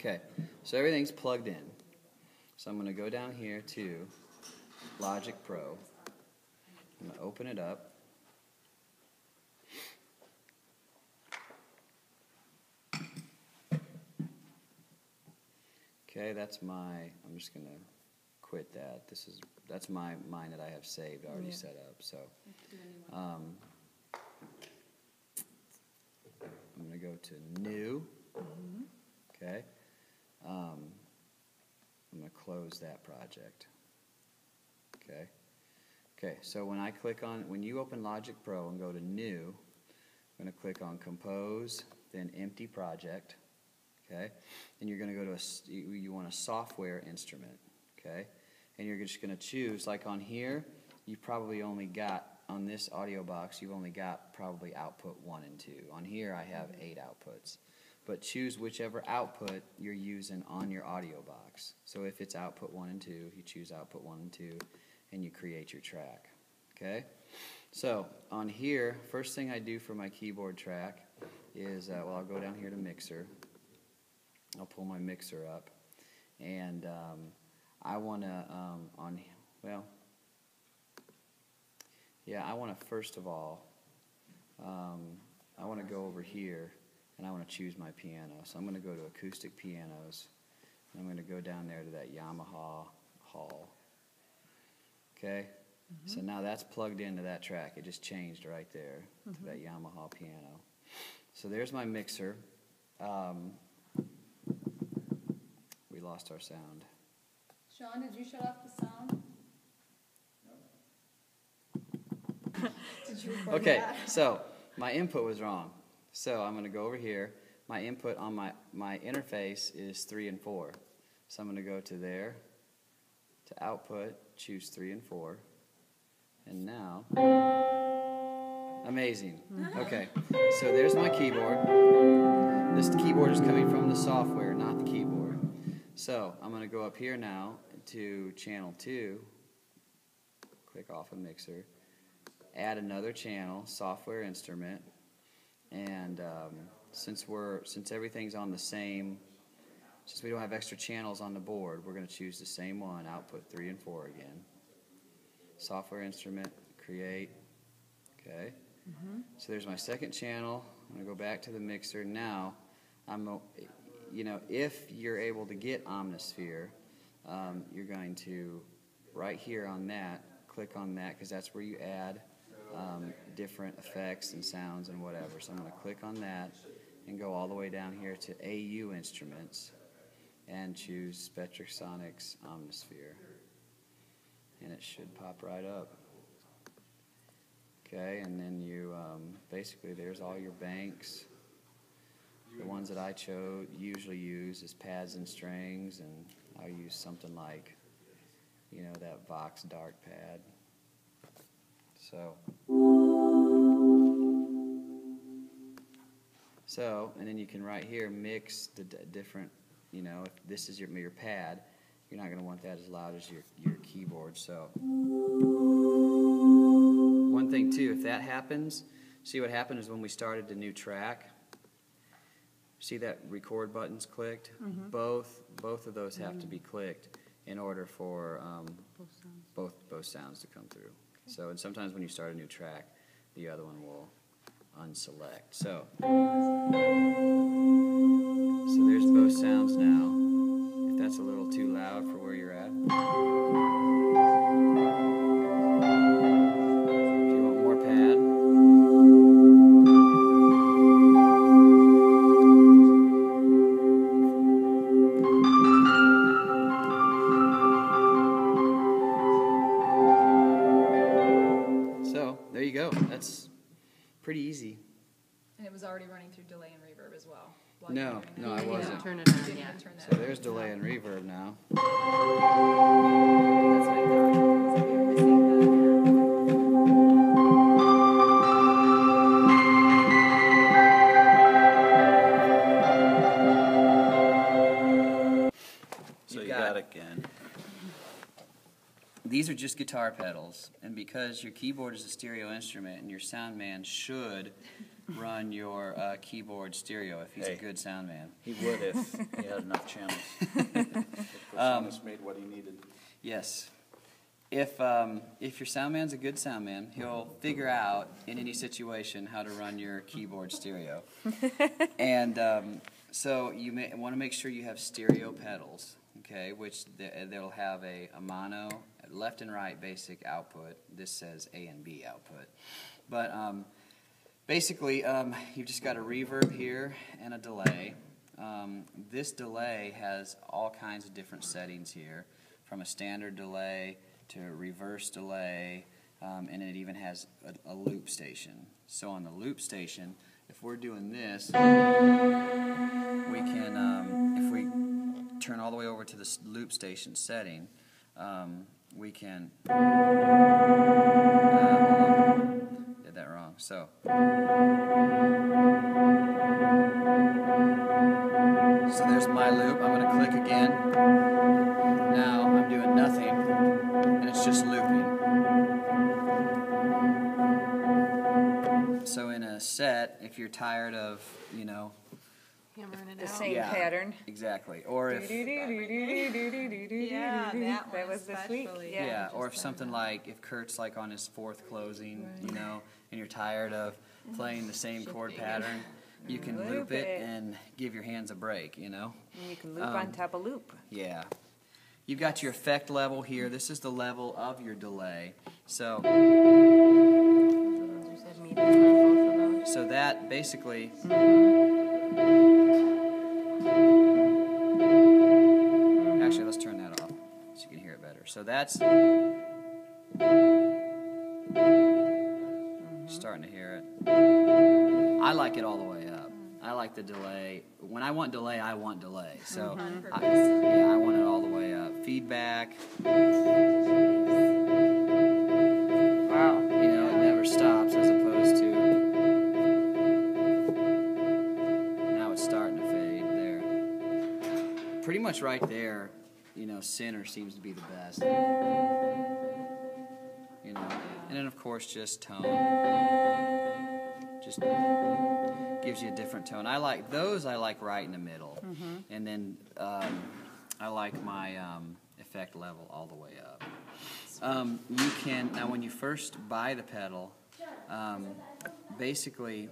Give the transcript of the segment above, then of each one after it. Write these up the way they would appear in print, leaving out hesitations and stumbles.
Okay, so everything's plugged in. So I'm going to go down here to Logic Pro. I'm going to open it up. Okay, that's my, I'm just going to quit that. That's mine that I have saved, already set up. So I'm going to go to New. Okay. I'm going to close that project. Okay. Okay, so when I click on, when you open Logic Pro and go to New, I'm going to click on Compose, then Empty Project. Okay, and you're going to go to you want a software instrument. Okay, and you're just going to choose, like on here, you probably only got, on this audio box, you've only got probably output 1 and 2. On here I have 8 outputs. But choose whichever output you're using on your audio box. So if it's output 1 and 2, you choose output 1 and 2, and you create your track. Okay? So on here, first thing I do for my keyboard track is, well, I'll go down here to Mixer. I'll pull my mixer up, and I want to, I want to first of all, I want to go over here, and I want to choose my piano. So I'm going to go to Acoustic Pianos, and I'm going to go down there to that Yamaha Hall. Okay? So now that's plugged into that track. It just changed right there to that Yamaha piano. So there's my mixer. We lost our sound. Sean, did you shut off the sound? No. Did you record Okay, that? so my input was wrong. So I'm going to go over here. My input on my interface is 3 and 4. So I'm going to go to there, to Output, choose 3 and 4. And now, amazing. Okay, so there's my keyboard. This keyboard is coming from the software, not the keyboard. So I'm going to go up here now to channel 2, click off a mixer, add another channel, software instrument, and since everything's on the same, since we don't have extra channels on the board, we're going to choose the same one, output 3 and 4 again. Software instrument, create, okay. So there's my second channel. I'm going to go back to the mixer. Now, if you're able to get Omnisphere, you're going to, right here on that, click on that, because that's where you add different effects and sounds and whatever. So I'm going to click on that and go all the way down here to AU Instruments and choose Spectrasonics Omnisphere. And it should pop right up. Okay, and then you, basically there's all your banks. The ones that I usually use is pads and strings, and I'll use something like, that Vox Dark pad. So, and then you can right here mix the different, if this is your pad, you're not going to want that as loud as your keyboard. So, one thing too, if that happens, see what happened is when we started the new track, see that record button's clicked? Both of those have to be clicked in order for both sounds to come through. So, and sometimes when you start a new track, the other one will unselect. So there's both sounds now. If that's a little too loud for where you're at. If you want more pad. So there you go. That's pretty easy. And it was already running through delay and reverb as well. No, I wasn't. Turn it on yet. So there's delay and reverb now. That's what I thought. So we were missing So you got it again. These are just guitar pedals, and because your keyboard is a stereo instrument and your sound man should run your keyboard stereo if he's a Hey. good sound man. He would if he had enough channels. If Thomas made what he needed. Yes. If your sound man's a good sound man, he'll figure out in any situation how to run your keyboard stereo. And so you want to make sure you have stereo pedals, okay, which they'll have a mono, left and right basic output. This says A and B output. But basically, you've just got a reverb here and a delay. This delay has all kinds of different settings here, from a standard delay to a reverse delay, and it even has a loop station. So on the loop station, if we're doing this, we can, if we turn all the way over to the loop station setting, we can, hold on, did that wrong, so. So there's my loop. I'm going to click again. Now I'm doing nothing, and it's just looping. So in a set, if you're tired of, Hammering it The out. same Yeah. pattern. exactly, or if Yeah, That was this week. especially. yeah, or if Just something like if Kurt's like on his fourth closing, and you're tired of playing the same chord pattern, you can loop Loop it it. and give your hands a break. And you can loop on top of loop. Yeah. You've got your effect level here. This is the level of your delay. So You said medium on both of those. so that basically actually let's turn that off so you can hear it better. So that's starting to hear it. I like it all the way up. I like the delay. When I want delay, I want delay. So I want it all the way up. Feedback. Wow. It never stops as opposed to now it's starting to fade there. Pretty much right there, center seems to be the best. And then of course just tone. Just gives you a different tone. I like those. I like right in the middle, and then I like my effect level all the way up. You can now when you first buy the pedal, basically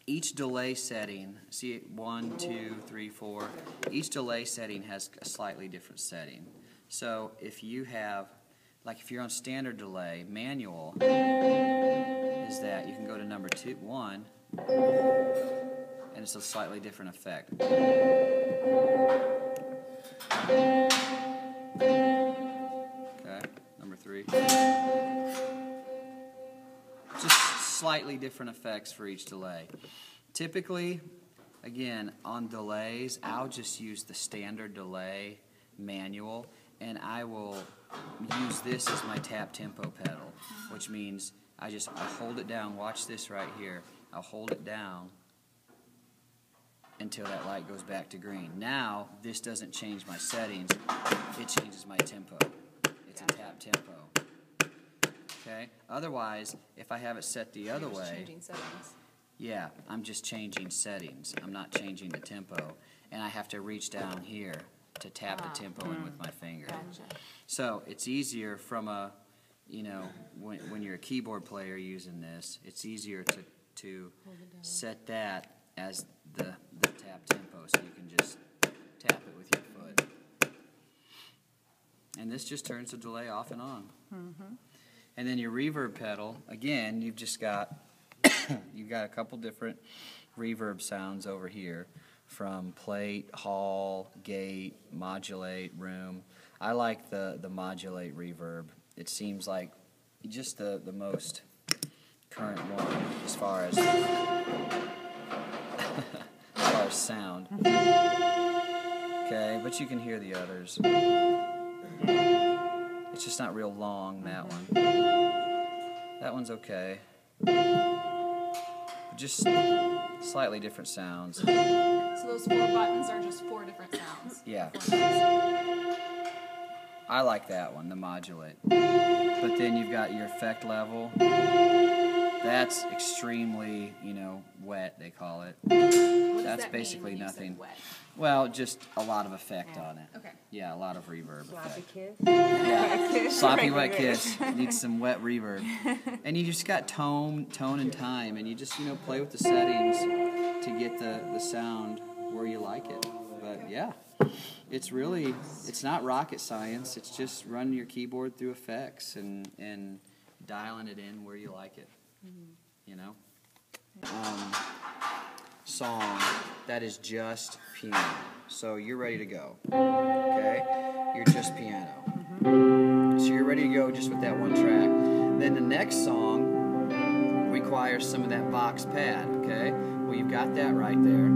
each delay setting. See 1, 2, 3, 4. Each delay setting has a slightly different setting. So if you have, like if you're on standard delay, manual is that you can go to number 1, and it's a slightly different effect. Okay, number 3. Just slightly different effects for each delay. Typically, again, on delays, I'll just use the standard delay manual, and I will use this as my tap tempo pedal, which means I hold it down. Watch this right here. I'll hold it down until that light goes back to green. Now, this doesn't change my settings. It changes my tempo. It's a tap tempo. Okay? Otherwise, if I have it set the other way, Changing settings. yeah, I'm just changing settings. I'm not changing the tempo. And I have to reach down here to tap the tempo in with my finger. Gotcha. So it's easier from a, when you're a keyboard player using this, it's easier to set that as the tap tempo, so you can just tap it with your foot. And this just turns the delay off and on. And then your reverb pedal, again, you've just got you've got a couple different reverb sounds over here, from plate, hall, gate, modulate, room. I like the modulate reverb. It seems like just the most current one as far as sound. Okay, but you can hear the others. It's just not real long, that one. That one's okay. Just slightly different sounds. So those 4 buttons are just 4 different sounds. Yeah. 4 notes. I like that one, the modulate. But then you've got your effect level. That's extremely, you know, wet, they call it. What does That's that mean basically when you said nothing. wet? Well, just a lot of effect on it. Okay. Yeah, a lot of reverb Sloppy effect. kiss. Yeah. Sloppy wet Regular. kiss needs some wet reverb. And you just got tone and time, and you just, you know, play with the settings to get the sound where you like it. But yeah, it's really, it's not rocket science. It's just running your keyboard through effects and dialing it in where you like it. You know? Song that is just piano. So you're ready to go. Okay? You're just piano. So you're ready to go just with that one track. Then the next song requires some of that Vox pad. Okay? Well, you've got that right there.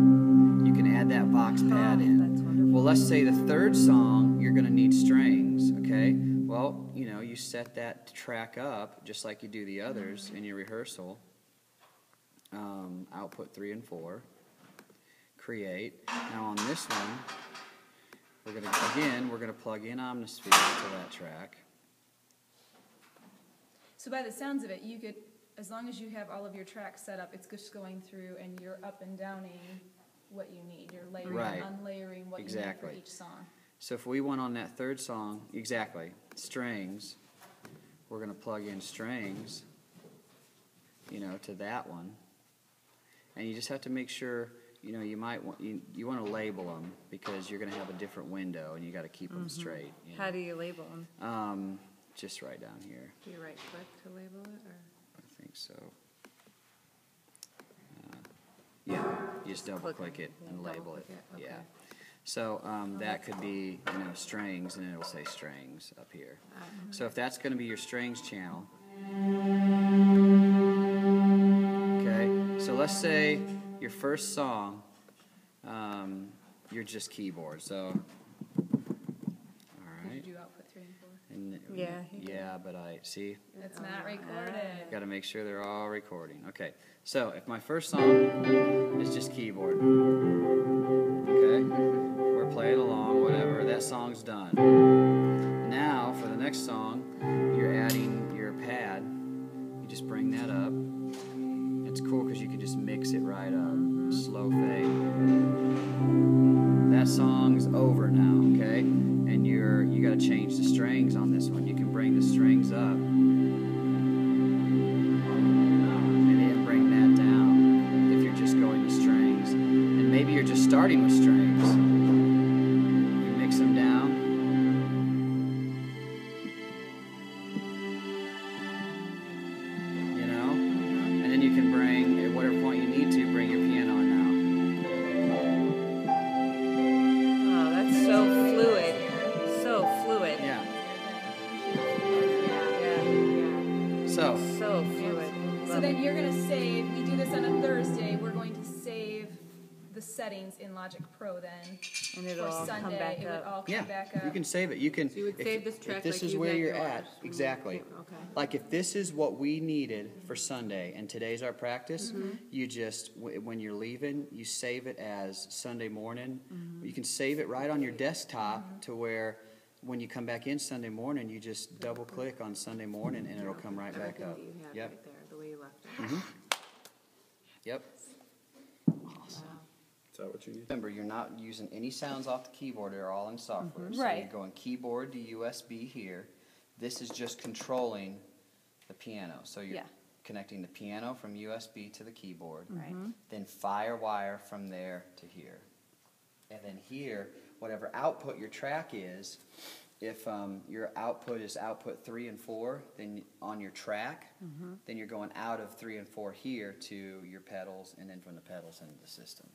You can add that Vox pad in. That's wonderful. Well, let's say the third song, you're going to need strings. Okay? Well, you know, you set that track up just like you do the others in your rehearsal. Output 3 and 4. Create. Now on this one, we're gonna plug in Omnisphere to that track. So by the sounds of it, you could, as long as you have all of your tracks set up, it's just going through and you're up and downing what you need. You're layering Right. and unlayering what you need Exactly. for each song. So if we went on that third song, exactly, strings, we're gonna plug in strings, you know, to that one. And you just have to make sure, you know, you might want, you want to label them because you're going to have a different window and you got to keep them straight. You know? How do you label them? Just right down here. Do you right click to label it, or? I think so. Yeah, you just double click it and label it. Double-click it, okay. Yeah. So that could be, you know, strings, and it'll say strings up here. So if that's going to be your strings channel, okay. So let's say your first song, you're just keyboard. So, all Did right. you do output 3 and 4? And, Yeah, he did. yeah, but see, It's not recorded. got to make sure they're all recording. Okay. So if my first song is just keyboard, okay, we're playing along, whatever. That song's done. Now for the next song, you're adding your pad. You just bring that up. It's cool because you can just mix it right up. Slow fade. That song's over now, okay? And you got to change the strings on this one. You can bring the strings up and then bring that down if you're just going to strings. And maybe you're just starting with strings. You mix them down. You know? And then you can bring, at whatever point you need to, bring your piano in now. Oh, that's so fluid. So fluid. Yeah. Yeah. So, So fluid. So Love then it. you're going to save, we do this on a Thursday, we're going to save the settings in Logic Pro then. And it'll For all come Sunday, back it would up. all come yeah, back up. you can save it. You can. So you would if- save this if track this like is you where had you're yours at, when you exactly. came- okay. Like if this is what we needed for Sunday, and today's our practice, you just when you're leaving, you save it as Sunday morning. You can save it right on your desktop to where when you come back in Sunday morning, you just double click on Sunday morning, and it'll come right back Everything up. that you had Yep. right there, the way you left it. Yep. Awesome. Is that what you need? Remember, you're not using any sounds off the keyboard. They're all in software. So Right. you're going keyboard to USB here. This is just controlling the piano. So you're Yeah. connecting the piano from USB to the keyboard. Right. Then FireWire from there to here. And then here, whatever output your track is, if your output is output 3 and 4, then on your track, then you're going out of 3 and 4 here to your pedals, and then from the pedals into the system.